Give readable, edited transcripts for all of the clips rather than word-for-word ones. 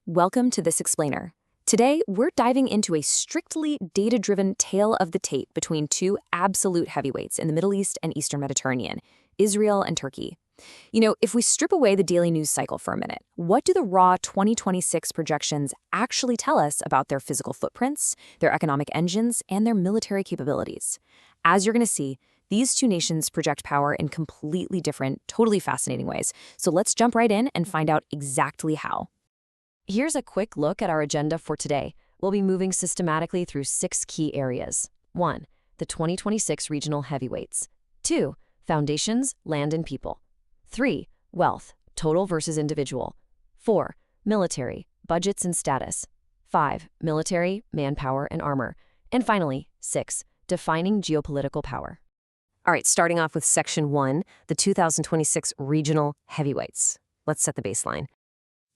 Welcome to This Explainer. Today, we're diving into a strictly data-driven tale of the tape between two absolute heavyweights in the Middle East and Eastern Mediterranean, Israel and Turkey. If we strip away the daily news cycle for a minute, what do the raw 2026 projections actually tell us about their physical footprints, their economic engines, and their military capabilities? As you're going to see, these two nations project power in completely different, totally fascinating ways. So let's jump right in and find out exactly how. Here's a quick look at our agenda for today. We'll be moving systematically through 6 key areas. 1. The 2026 regional heavyweights. 2. Foundations, land and people. 3. Wealth, total versus individual. 4. Military, budgets and status. 5. Military, manpower and armor. And finally, 6. Defining geopolitical power. All right, starting off with Section 1, the 2026 regional heavyweights. Let's set the baseline.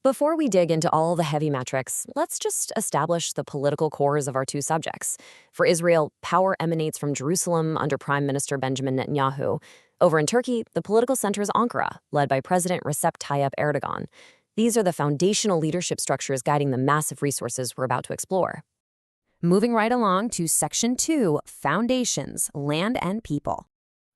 Before we dig into all the heavy metrics, let's just establish the political cores of our two subjects. For Israel, power emanates from Jerusalem under Prime Minister Benjamin Netanyahu. Over in Turkey, the political center is Ankara, led by President Recep Tayyip Erdogan. These are the foundational leadership structures guiding the massive resources we're about to explore. Moving right along to Section 2, Foundations, Land and People.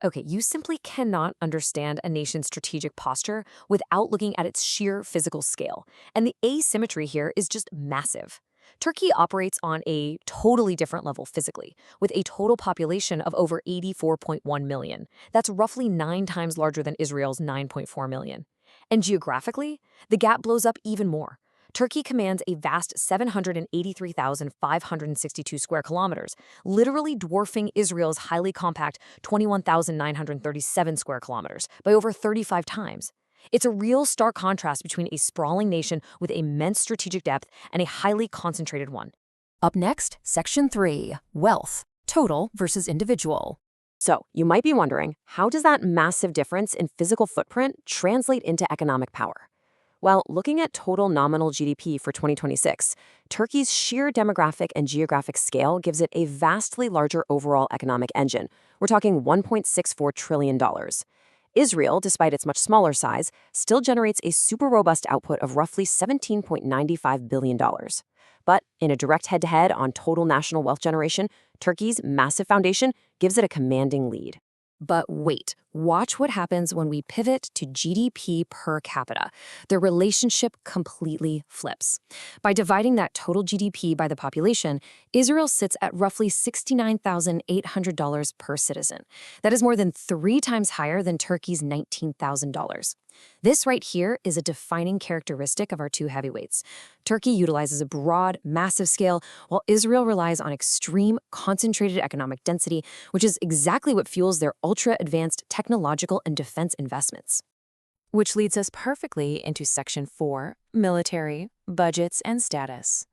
Okay, you simply cannot understand a nation's strategic posture without looking at its sheer physical scale. And the asymmetry here is just massive. Turkey operates on a totally different level physically, with a total population of over 84.1 million. That's roughly 9 times larger than Israel's 9.4 million. And geographically, the gap blows up even more. Turkey commands a vast 783,562 square kilometers, literally dwarfing Israel's highly compact 21,937 square kilometers by over 35 times. It's a real stark contrast between a sprawling nation with immense strategic depth and a highly concentrated one. Up next, Section 3, Wealth, total versus individual. So, you might be wondering, how does that massive difference in physical footprint translate into economic power? Well, looking at total nominal GDP for 2026, Turkey's sheer demographic and geographic scale gives it a vastly larger overall economic engine. We're talking $1.64 trillion. Israel, despite its much smaller size, still generates a super robust output of roughly $17.95 billion. But in a direct head-to-head on total national wealth generation, Turkey's massive foundation gives it a commanding lead. But wait, watch what happens when we pivot to GDP per capita. The relationship completely flips. By dividing that total GDP by the population, Israel sits at roughly $69,800 per citizen. That is more than 3 times higher than Turkey's $19,000. This right here is a defining characteristic of our two heavyweights. Turkey utilizes a broad, massive scale, while Israel relies on extreme, concentrated economic density, which is exactly what fuels their ultra-advanced technological and defense investments. Which leads us perfectly into Section 4, Military, Budgets, and Status.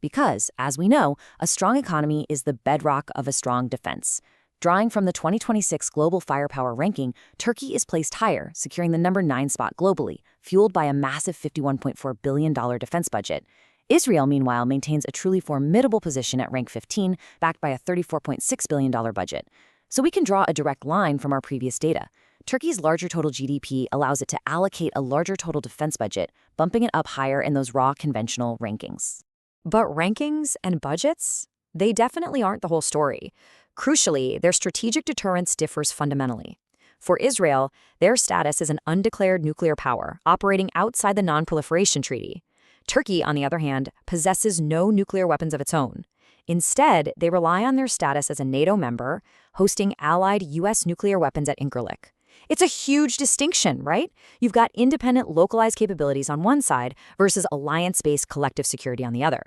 Because, as we know, a strong economy is the bedrock of a strong defense. Drawing from the 2026 Global Firepower Ranking, Turkey is placed higher, securing the number 9 spot globally, fueled by a massive $51.4 billion defense budget. Israel, meanwhile, maintains a truly formidable position at rank 15, backed by a $34.6 billion budget. So we can draw a direct line from our previous data. Turkey's larger total GDP allows it to allocate a larger total defense budget, bumping it up higher in those raw conventional rankings. But rankings and budgets? They definitely aren't the whole story. Crucially, their strategic deterrence differs fundamentally. For Israel, their status is an undeclared nuclear power operating outside the Non-Proliferation Treaty. Turkey, on the other hand, possesses no nuclear weapons of its own. Instead, they rely on their status as a NATO member, hosting allied U.S. nuclear weapons at Incirlik. It's a huge distinction, right? You've got independent localized capabilities on one side versus alliance-based collective security on the other.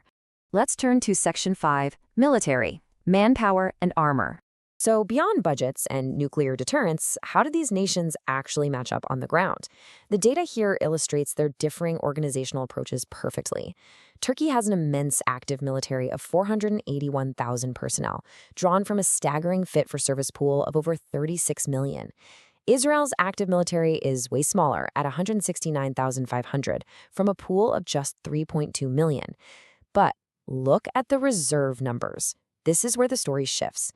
Let's turn to Section 5, Military, Manpower and Armor. So beyond budgets and nuclear deterrence, how do these nations actually match up on the ground? The data here illustrates their differing organizational approaches perfectly. Turkey has an immense active military of 481,000 personnel, drawn from a staggering fit-for-service pool of over 36 million. Israel's active military is way smaller at 169,500 from a pool of just 3.2 million. But look at the reserve numbers. This is where the story shifts.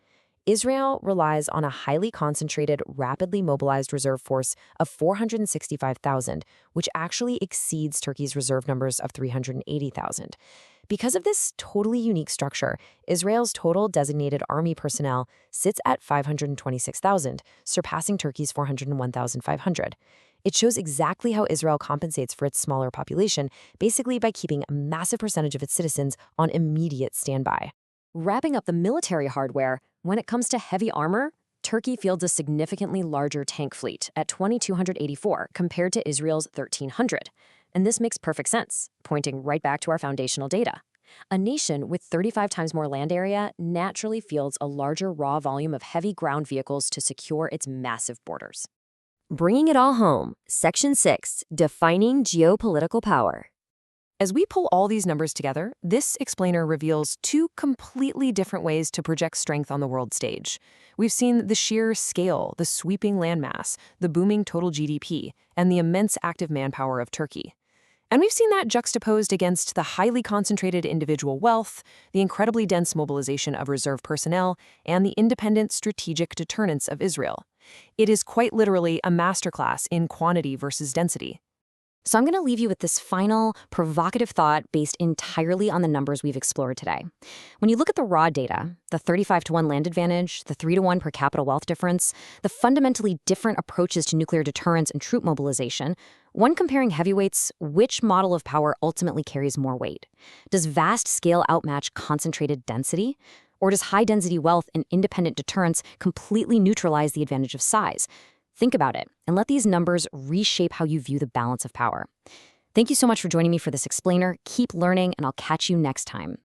Israel relies on a highly concentrated, rapidly mobilized reserve force of 465,000, which actually exceeds Turkey's reserve numbers of 380,000. Because of this totally unique structure, Israel's total designated army personnel sits at 526,000, surpassing Turkey's 401,500. It shows exactly how Israel compensates for its smaller population, basically by keeping a massive percentage of its citizens on immediate standby. Wrapping up the military hardware, when it comes to heavy armor, Turkey fields a significantly larger tank fleet at 2,284 compared to Israel's 1,300. And this makes perfect sense, pointing right back to our foundational data. A nation with 35 times more land area naturally fields a larger raw volume of heavy ground vehicles to secure its massive borders. Bringing it all home, Section 6, Defining Geopolitical Power. As we pull all these numbers together, this explainer reveals two completely different ways to project strength on the world stage. We've seen the sheer scale, the sweeping landmass, the booming total GDP, and the immense active manpower of Turkey. And we've seen that juxtaposed against the highly concentrated individual wealth, the incredibly dense mobilization of reserve personnel, and the independent strategic deterrence of Israel. It is quite literally a masterclass in quantity versus density. So I'm going to leave you with this final, provocative thought based entirely on the numbers we've explored today. When you look at the raw data, the 35-to-1 land advantage, the 3-to-1 per capita wealth difference, the fundamentally different approaches to nuclear deterrence and troop mobilization, when comparing heavyweights, which model of power ultimately carries more weight? Does vast scale outmatch concentrated density? Or does high-density wealth and independent deterrence completely neutralize the advantage of size? Think about it, and let these numbers reshape how you view the balance of power. Thank you so much for joining me for this explainer. Keep learning, and I'll catch you next time.